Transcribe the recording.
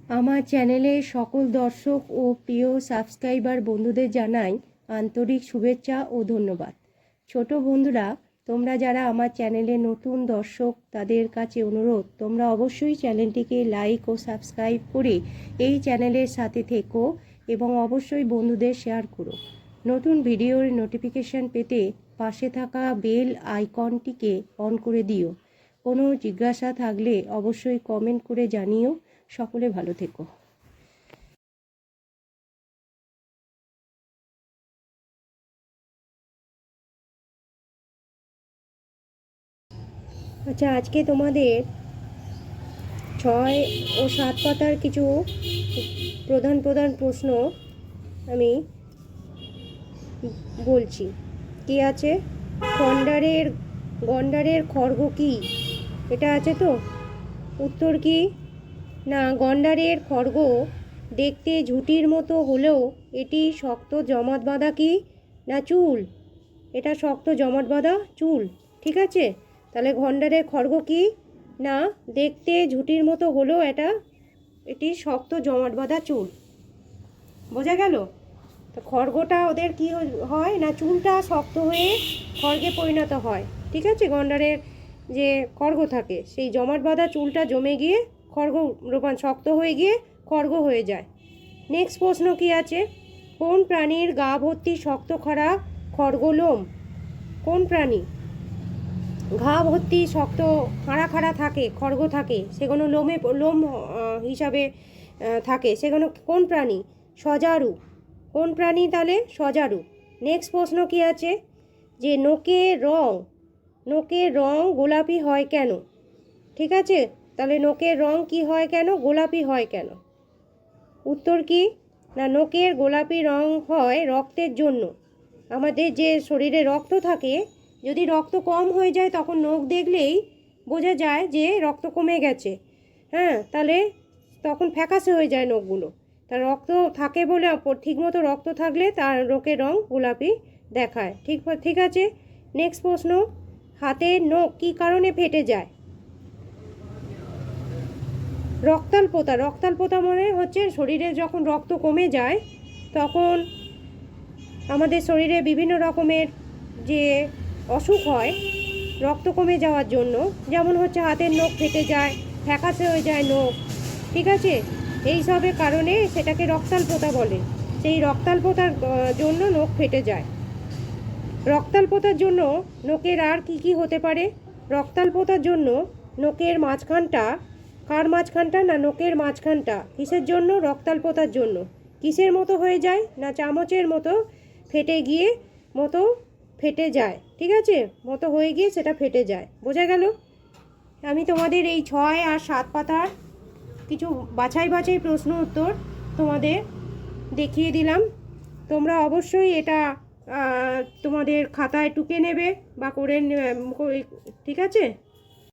আমার চ্যানেলের সকল দর্শক ও প্রিয় সাবস্ক্রাইবার বন্ধুদের জানাই আন্তরিক শুভেচ্ছা ও ধন্যবাদ। ছোট বন্ধুরা, তোমরা যারা আমার চ্যানেলে নতুন দর্শক, তাদের কাছে অনুরোধ, তোমরা অবশ্যই চ্যানেলটিকে লাইক ও সাবস্ক্রাইব করে এই চ্যানেলের সাথে থেকো এবং অবশ্যই বন্ধুদের শেয়ার করো। নতুন ভিডিওর নোটিফিকেশান পেতে পাশে থাকা বেল আইকনটিকে অন করে দিও। কোনো জিজ্ঞাসা থাকলে অবশ্যই কমেন্ট করে জানিও। সকলে ভালো থেকো। আচ্ছা, আজকে তোমাদের 6 ও 7 পাতার কিছু প্রধান প্রধান প্রশ্ন আমি বলছি। কি আছে? গন্ডারের খড়গ কি? এটা আছে তো? উত্তর কি? না, গন্ডারের খড়গ দেখতে ঝুঁটির মতো হলেও এটি শক্ত জমাট বাঁধা কি না চুল? এটা শক্ত জমাট বাঁধা চুল। ঠিক আছে, তাহলে গন্ডারের খড়গ কি? না, দেখতে ঝুঁটির মতো হলেও এটি শক্ত জমাট বাঁধা চুল। বোঝা গেল? তো খড়গটা ওদের কি হয় না, চুলটা শক্ত হয়ে খড়গে পরিণত হয়। ঠিক আছে, গন্ডারের যে খড়গ থাকে সেই জমাট বাঁধা চুলটা জমে গিয়ে শক্ত হয়ে গিয়ে খড়গ হয়ে যায়। নেক্সট প্রশ্ন কি আছে? কোন প্রাণীর গা ভর্তি শক্ত খাড়া খড়গলোম? কোন প্রাণী ঘা ভর্তি শক্ত খাড়া খাড়া থাকে, খড়গ থাকে, সেগুলো লোম হিসাবে থাকে, সেগুলো কোন প্রাণী? সজারু। কোন প্রাণী তাহলে? সজারু। নেক্সট প্রশ্ন কি আছে? যে নোকের রং গোলাপি হয় কেন? ঠিক আছে, তাহলে নোকের রং কি হয় কেন? গোলাপি হয় কেন? উত্তর কি? না, নোকের গোলাপি রং হয় রক্তের জন্য। আমাদের যে শরীরে রক্ত থাকে, যদি রক্ত কম হয়ে যায় তখন নখ দেখলেই বোঝা যায় যে রক্ত কমে গেছে। হ্যাঁ, তাহলে তখন ফ্যাকাশে হয়ে যায় নখগুলো। তার রক্ত থাকে বলে, ঠিকমতো রক্ত থাকলে তার নখের রং গোলাপি দেখায়। ঠিক আছে। নেক্সট প্রশ্ন, হাতের নখ কী কারণে ফেটে যায়? রক্তাল্পতা মানে হচ্ছে শরীরে যখন রক্ত কমে যায় তখন আমাদের শরীরে বিভিন্ন রকমের যে অসুখ হয় রক্ত কমে যাওয়ার জন্য, যেমন হচ্ছে হাতের নখ ফেটে যায়, ফ্যাকাশে হয়ে যায় নখ। ঠিক আছে, এই সবের কারণে সেটাকে রক্তাল্পতা বলে। সেই রক্তাল্পতার জন্য নখ ফেটে যায়। রক্তাল্পতার জন্য নখের আর কি হতে পারে? রক্তাল্পতার জন্য নখের মাঝখানটা, কার মাঝখানটা? না, নখের মাঝখানটা কিসের জন্য? রক্তাল্পতার জন্য। কিসের মতো হয়ে যায়? না, চামচের মতো ফেটে যায়। ঠিক আছে, মতো হয়ে গিয়ে সেটা ফেটে যায়। বোঝা গেল? আমি তোমাদের এই 6 আর 7 পাতার কিছু বাছাই প্রশ্ন উত্তর তোমাদের দেখিয়ে দিলাম। তোমরা অবশ্যই এটা তোমাদের খাতায় টুকে নেবে বা করে, ঠিক আছে।